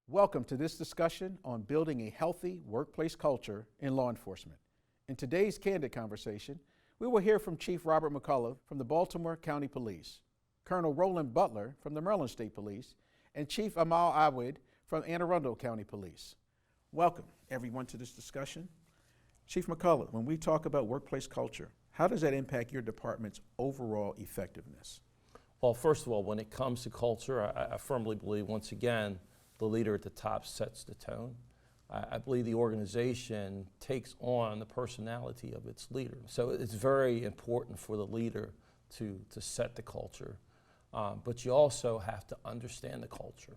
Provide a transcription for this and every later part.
Welcome to this discussion on building a healthy workplace culture in law enforcement. In today's Candid Conversation, we will hear from Chief Robert McCullough from the Baltimore County Police, Colonel Roland Butler from the Maryland State Police, and Chief Amal Awad from Arundel County Police. Welcome, everyone, to this discussion. Chief McCullough, when we talk about workplace culture, how does that impact your department's overall effectiveness? Well, first of all, when it comes to culture, I firmly believe, once again, the leader at the top sets the tone. I believe the organization takes on the personality of its leader. So it's very important for the leader to set the culture, but you also have to understand the culture.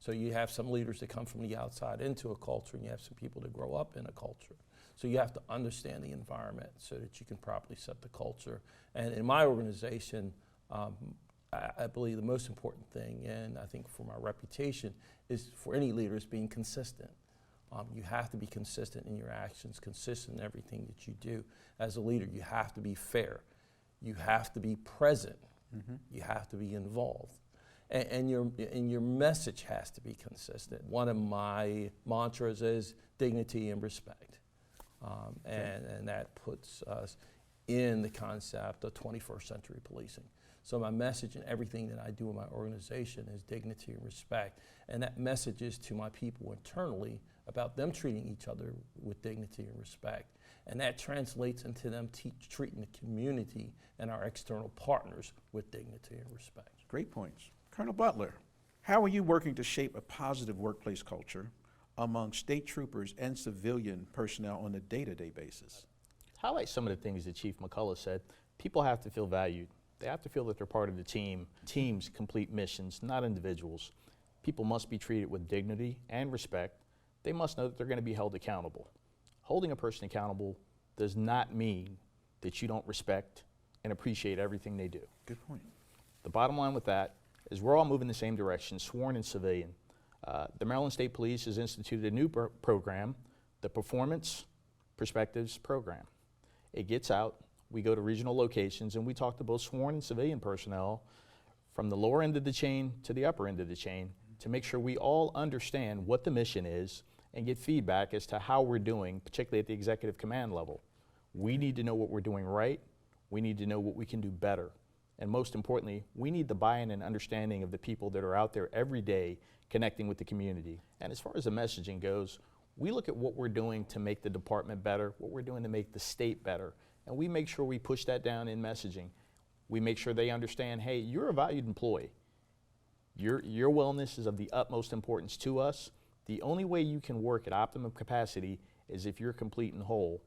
So you have some leaders that come from the outside into a culture, and you have some people that grow up in a culture. So you have to understand the environment so that you can properly set the culture. And in my organization, I believe the most important thing, and I think for my reputation, is for any leaders being consistent. You have to be consistent in your actions, consistent in everything that you do. As a leader, you have to be fair. You have to be present. You have to be involved. And your message has to be consistent. One of my mantras is dignity and respect. And that puts us in the concept of 21st century policing. So my message in everything that I do in my organization is dignity and respect. And that message is to my people internally about them treating each other with dignity and respect. And that translates into them treating the community and our external partners with dignity and respect. Great points. Colonel Butler, how are you working to shape a positive workplace culture among state troopers and civilian personnel on a day-to-day basis? Highlight some of the things that Chief McCullough said. People have to feel valued. They have to feel that they're part of the team. Teams complete missions, not individuals. People must be treated with dignity and respect. They must know that they're going to be held accountable. Holding a person accountable does not mean that you don't respect and appreciate everything they do. Good point. The bottom line with that is we're all moving in the same direction, sworn and civilian. The Maryland State Police has instituted a new program, the Performance Perspectives Program. It gets out. We go to regional locations and we talk to both sworn and civilian personnel from the lower end of the chain to the upper end of the chain to make sure we all understand what the mission is and get feedback as to how we're doing, particularly at the executive command level. We need to know what we're doing right. We need to know what we can do better. And most importantly, we need the buy-in and understanding of the people that are out there every day connecting with the community. And as far as the messaging goes, we look at what we're doing to make the department better, what we're doing to make the state better. And we make sure we push that down in messaging. We make sure they understand, hey, you're a valued employee. Your wellness is of the utmost importance to us. The only way you can work at optimum capacity is if you're complete and whole.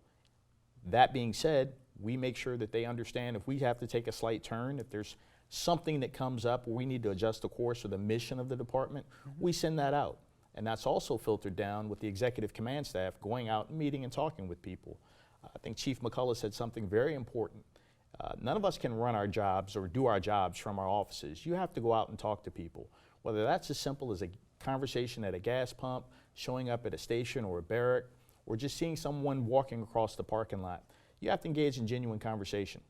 That being said, we make sure that they understand if we have to take a slight turn, if there's something that comes up where we need to adjust the course or the mission of the department, we send that out. And that's also filtered down with the executive command staff going out and meeting and talking with people. I think Chief McCullough said something very important. None of us can run our jobs or do our jobs from our offices. You have to go out and talk to people, whether that's as simple as a conversation at a gas pump, showing up at a station or a barrack, or just seeing someone walking across the parking lot. You have to engage in genuine conversation.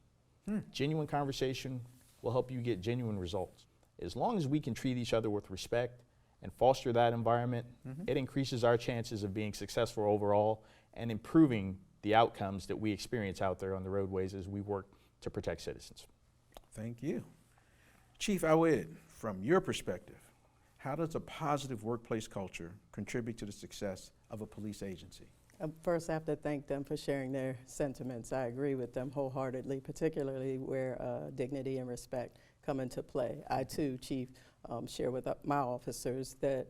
Genuine conversation will help you get genuine results. As long as we can treat each other with respect and foster that environment, it increases our chances of being successful overall and improving the outcomes that we experience out there on the roadways as we work to protect citizens. Thank you. Chief Awad, from your perspective, how does a positive workplace culture contribute to the success of a police agency? First, I have to thank them for sharing their sentiments. I agree with them wholeheartedly, particularly where dignity and respect come into play. I too, Chief, share with my officers that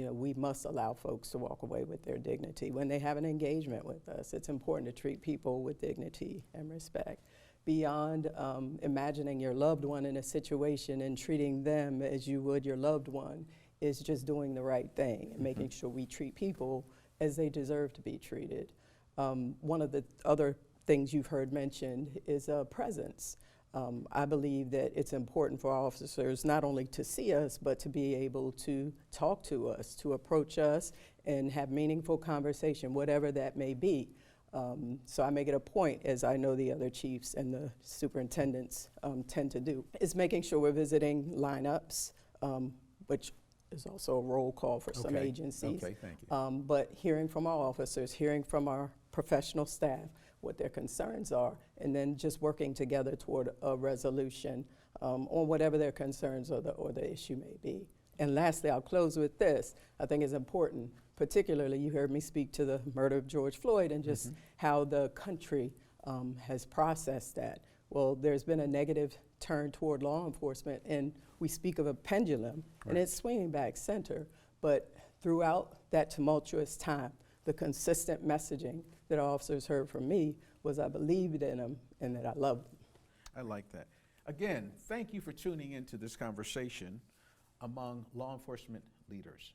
we must allow folks to walk away with their dignity. When they have an engagement with us, it's important to treat people with dignity and respect. Beyond imagining your loved one in a situation and treating them as you would your loved one is just doing the right thing and making sure we treat people as they deserve to be treated. One of the other things you've heard mentioned is presence. I believe that it's important for officers not only to see us, but to be able to talk to us, to approach us and have meaningful conversation, whatever that may be. So I make it a point, as I know the other chiefs and the superintendents tend to do, is making sure we're visiting lineups, which There's also a roll call for some Okay. agencies. Okay, thank you. But hearing from our officers, hearing from our professional staff what their concerns are, and then just working together toward a resolution on whatever their concerns or the issue may be. And lastly, I'll close with this. I think it's important, particularly you heard me speak to the murder of George Floyd and just how the country has processed that. Well, there's been a negative turn toward law enforcement, and we speak of a pendulum, and it's swinging back center. But throughout that tumultuous time, the consistent messaging that our officers heard from me was I believed in them and that I loved them. I like that. Again, thank you for tuning into this conversation among law enforcement leaders.